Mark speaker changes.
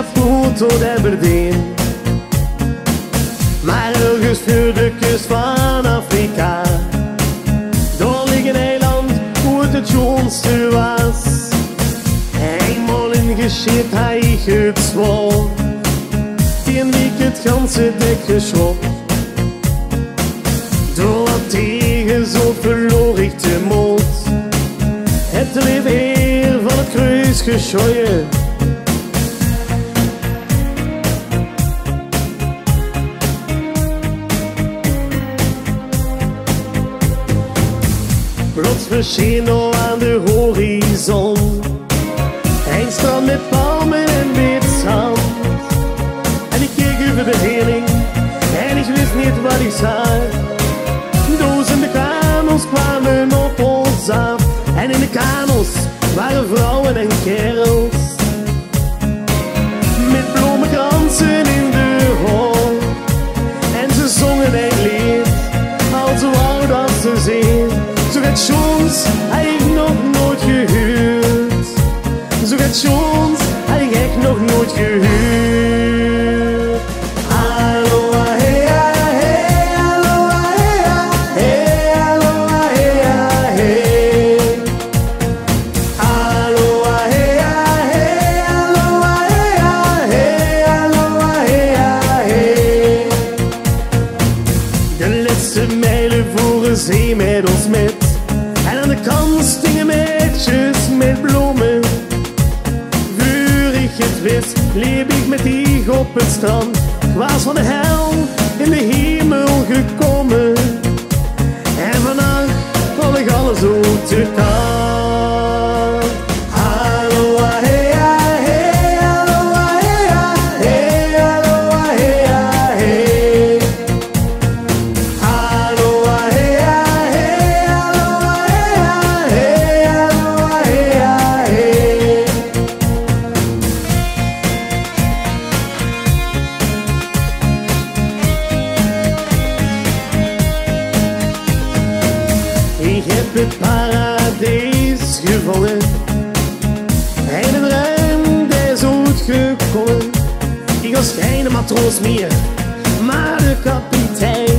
Speaker 1: Maputo de Aberdeen. Maar ergens voor de kust van Afrika, daar ligt een eiland hoe het schoonste was. Eenmaal ingescheept hij het zwaar, tegen wie ik het ganse dek geschopt. Door wat tegen zo verloor ik de moed. Het leven heer van het kruis geschooien. Plots verscheen al aan de horizon een strand met palmen en wit zand. En ik keek over de heining en ik wist niet wat ik zag. Duizenden kano's kwamen op ons af. En in de kano's waren vrouwen en kerels met bloemenkransen in de hol. En ze zongen een lied als oud als ze zien. Zo gaat Jones, had ik nog nooit gehuurd. Zo gaat Jones, had ik echt nog nooit gehuurd. Aloha, hey, hey, aloha, hey, aloha, hey, hey. Aloha, hey, aloha, hey, aloha, hey. De laatste mijlen voeren zee met ons met. En aan de kant stingen meisjes met bloemen. Voor ik het wist, leef ik met die op het strand. Ik was van de hel in de hemel gekomen. En vannacht val ik alles uit de kant. Aloha, hey, hey, aloha, hey, aloha, hey, hey. Aloha, hey, aloha, hey, aloha, hey. Ik heb het paradijs gevonden en een ruim is uitgekomen. Ik was geen matroos meer, maar de kapitein.